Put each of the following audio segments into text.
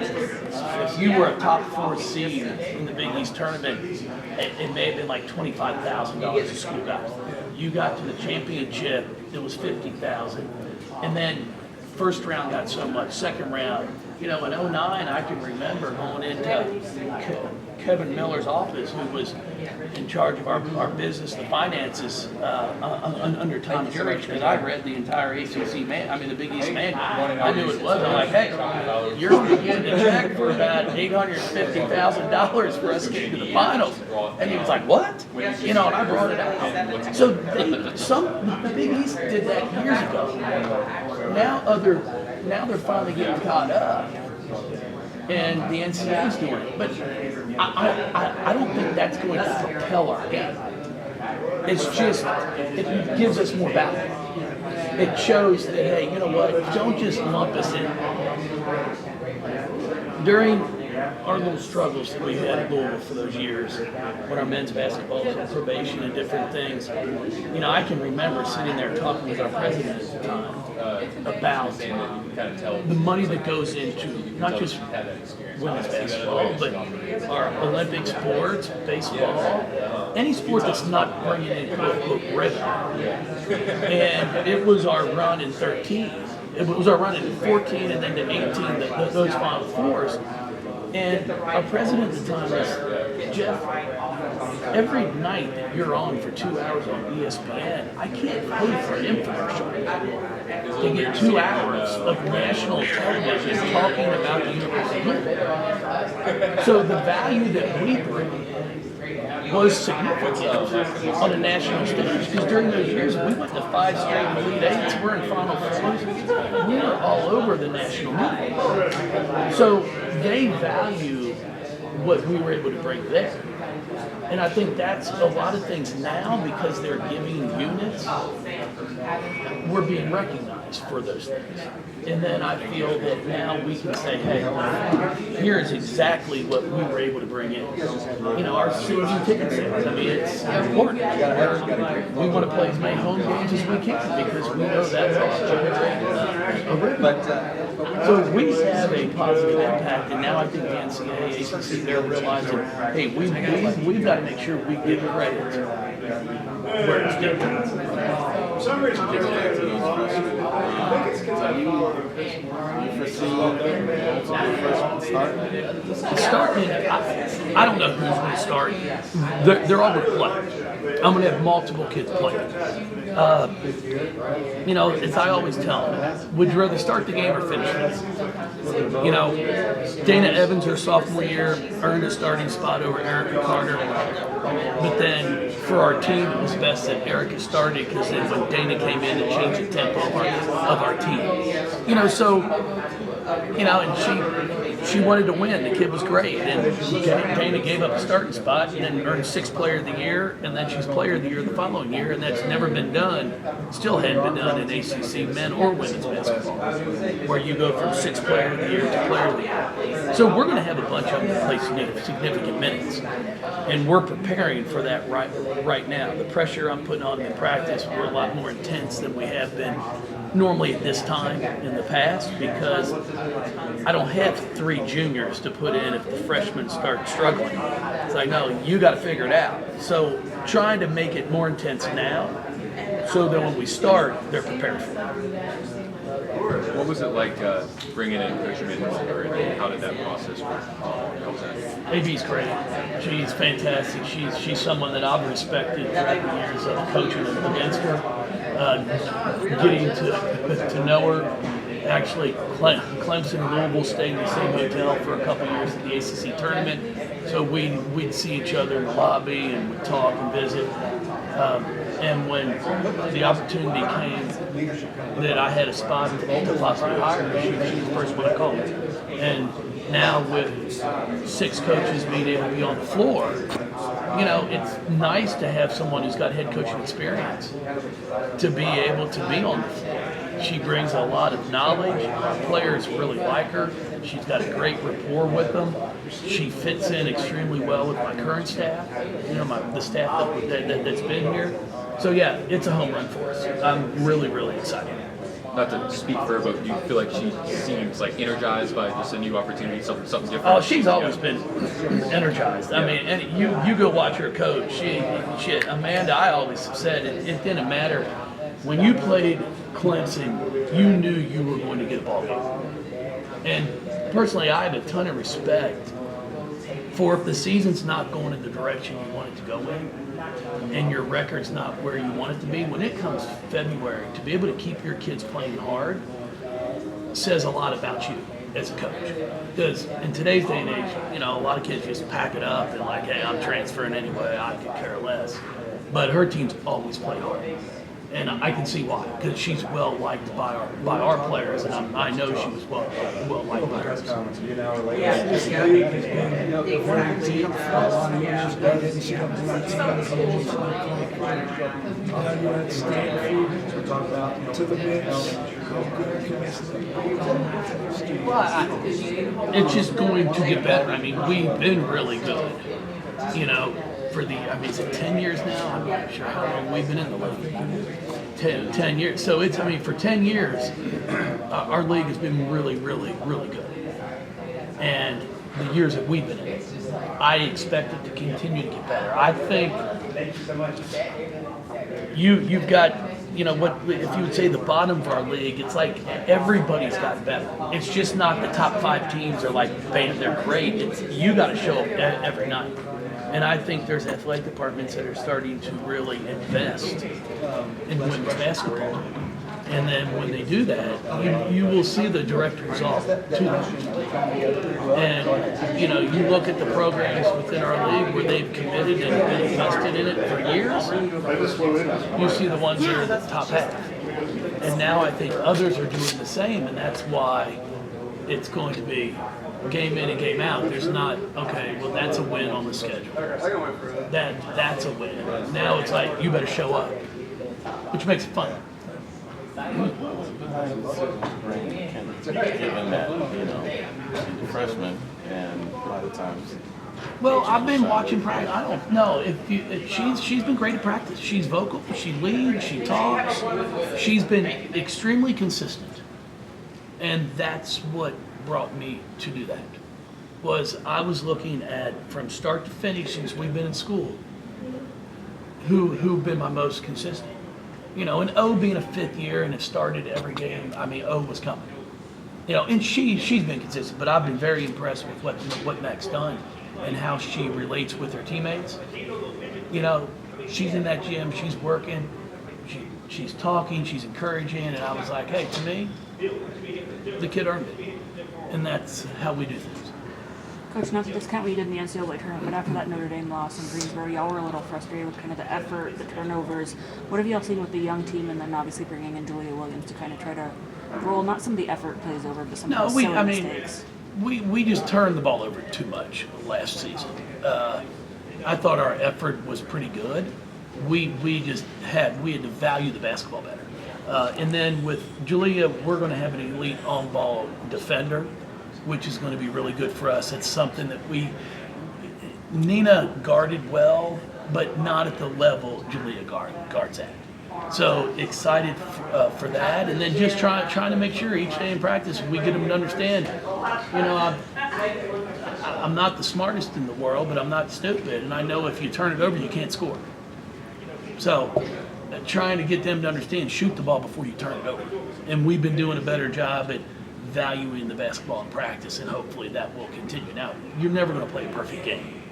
if you were a top 4 seed in the Big East tournament, it may have been like $25,000 a school got. You got to the championship, it was $50,000, and then first round got so much, second round. In '09, I can remember going into Kevin Miller's office, who was in charge of our business, the finances under Tom Jurich, and I read the entire ACC the Big East manual. I knew it was. I'm like, hey, you're getting a check for about $850,000 for us getting to the finals. And he was like, what? And I brought it out. So the Big East did that years ago. Now they're finally getting caught up, and the NCAA is doing it. But I don't think that's going to propel our game. It's just, it gives us more value. It shows that, hey, you know what, don't just lump us in. During our little struggles that we had at Louisville for those years, when our men's basketball was on probation and different things, I can remember sitting there talking with our president at the time about the money that goes into not just women's basketball, but our Olympic sports, baseball, any sport that's not bringing in quote revenue. And it was our run in 13. It was our run in 14 and then to 18, those Final Fours. And our president at the time was, Jeff, every night that you're on for 2 hours on ESPN, I can't pay for an infomercial to get 2 hours of national television talking about the university. So the value that we bring was significant on a national stage, because during those years we went to 5 straight Elite Eights, we're in Final Fours, we were all over the national media. So they value what we were able to bring there. And I think that's a lot of things now, because they're giving units, we're being recognized for those things. And then I feel that now we can say, hey, here's exactly what we were able to bring in. Our season ticket sales, it's important. We want to play as many home games as we can, because we know that's all so we have a positive impact, and now I think the NCAA, ACC, they're realizing, hey, we've got to make sure we give credit where it's due. For some reason, you I don't know who's going to start. They're all going to play. I'm going to have multiple kids play. As I always tell them, would you rather start the game or finish it? Dana Evans, her sophomore year, earned a starting spot over Erica Carter. But then for our team, it was best that Erica started, because then when Dana came in, it changed the tempo of our team. And she wanted to win. The kid was great, and Dana gave up a starting spot and then earned 6th Player of the Year, and then she's Player of the Year the following year, and that's never been done. Still hadn't been done in ACC men or women's basketball, where you go from 6th Player of the Year to Player of the Year. So we're going to have a bunch of them that play significant minutes, and we're preparing for that right now. The pressure I'm putting on them in practice, we're a lot more intense than we have been normally at this time in the past, because I don't have 3 juniors to put in if the freshmen start struggling. It's like, no, you got to figure it out. So trying to make it more intense now, so that when we start, they're prepared for it. What was it like bringing in Coach Miller, and how did that process work? AB's great. She's fantastic. She's someone that I've respected throughout the years of coaching against her. Getting to know her. Actually, Clemson and Louisville stayed in the same hotel for a couple years at the ACC tournament, so we'd see each other in the lobby and we'd talk and visit. And when the opportunity came that I had a spot to possibly hire her, she was the first one I called. And now with 6 coaches being able to be on the floor, it's nice to have someone who's got head coaching experience to be able to be on the floor. She brings a lot of knowledge. Players really like her. She's got a great rapport with them. She fits in extremely well with my current staff, the staff that's been here. So yeah, it's a home run for us. I'm really, really excited. not to speak for her, but do you feel like she seems like energized by just a new opportunity, something different? Oh, she's always been energized. I mean, and you go watch her coach. She Amanda, I always said it didn't matter. When you played Clemson, you knew you were going to get a ball game. And personally, I have a ton of respect for if the season's not going in the direction you want it to go in, and your record's not where you want it to be, when it comes February, to be able to keep your kids playing hard says a lot about you as a coach. Because in today's day and age, a lot of kids just pack it up and like, hey, I'm transferring anyway, I could care less. But her team's always played hard. And I can see why, because she's well liked by our players, and I know she was well liked by hers. This league has been very deep for a lot of years. She comes to my team. You at Stanford, to the mix. Well, it's just going to get better. I mean, we've been really good, is it 10 years now? I'm not sure how long we've been in the league. 10 years. So for 10 years, our league has been really, really, really good. And the years that we've been in, I expect it to continue to get better. I think you've got, what if you would say the bottom of our league, it's like everybody's gotten better. It's just not the top 5 teams are like, bam, they're great. You got to show up every night. And I think there's athletic departments that are starting to really invest in women's basketball. And then when they do that, you will see the direct result to them. And, you look at the programs within our league where they've committed and been invested in it for years, you see the ones that are the top half. And now I think others are doing the same, and that's why it's going to be game in and game out. There's not, okay, well, that's a win on the schedule. That's a win. Now it's like, you better show up, which makes it fun. Given that, she's a freshman, and a lot of times. Well, I've been watching practice. I don't know if she's been great at practice. She's vocal, she leads, she talks. She's been extremely consistent, and that's what brought me to do that. Was I was looking at from start to finish since we've been in school, who've been my most consistent. And O being a 5th year and it started every game, O was coming. And she's been consistent, but I've been very impressed with what Mac's done and how she relates with her teammates. She's in that gym, she's working, she's talking, she's encouraging, and I was like, hey, to me, the kid earned it. And that's how we do things. Coach, not to discount what you did in the NCAA tournament, but after that Notre Dame loss in Greensboro, y'all were a little frustrated with kind of the effort, the turnovers. What have y'all seen with the young team, and then obviously bringing in Julia Williams to kind of try to roll not some of the effort plays over, but some of the silly mistakes? We just turned the ball over too much last season. I thought our effort was pretty good. We had to value the basketball better. And then with Julia, we're going to have an elite on-ball defender, which is going to be really good for us. It's something that Nina guarded well, but not at the level Julia guards at. So excited for that, and then just trying to make sure each day in practice we get them to understand, I'm not the smartest in the world, but I'm not stupid, and I know if you turn it over, you can't score. So trying to get them to understand, shoot the ball before you turn it over. And we've been doing a better job at valuing the basketball in practice, and hopefully that will continue. Now, you're never going to play a perfect game,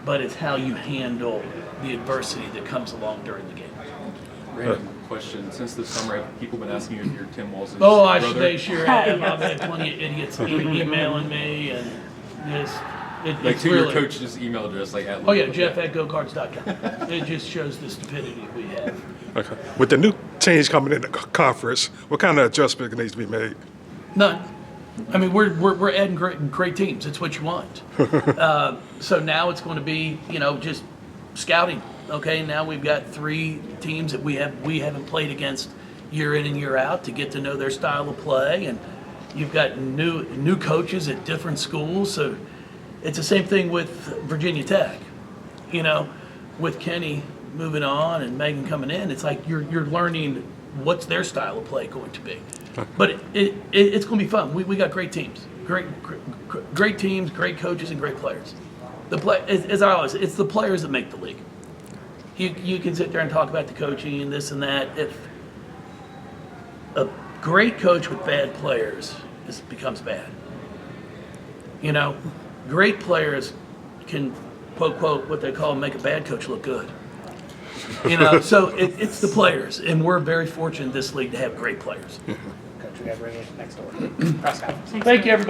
but it's how you handle the adversity that comes along during the game. Random question. Since this summer, have people been asking you if you're Tim Walz's brother? brother? They sure have. I've had plenty of idiots emailing me, and it's to really, your coach's email address, like at Jeff@gocards.com. It just shows the stupidity we have. Okay. With the new change coming in the conference, what kind of adjustment needs to be made? None. We're adding great teams. It's what you want. So now it's going to be, just scouting. Okay, now we've got 3 teams that we haven't played against year in and year out to get to know their style of play, and you've got new coaches at different schools. So it's the same thing with Virginia Tech. With Kenny moving on and Megan coming in, it's like you're learning what's their style of play going to be. But it's going to be fun. We got great teams, great teams, great coaches, and great players. As I always say, it's the players that make the league. You can sit there and talk about the coaching and this and that. If a great coach with bad players becomes bad. You know, great players can, quote, quote, what they call make a bad coach look good. You know, so it's the players, and we're very fortunate in this league to have great players. Coach, we have River next door. Press conference. Thank you, everybody.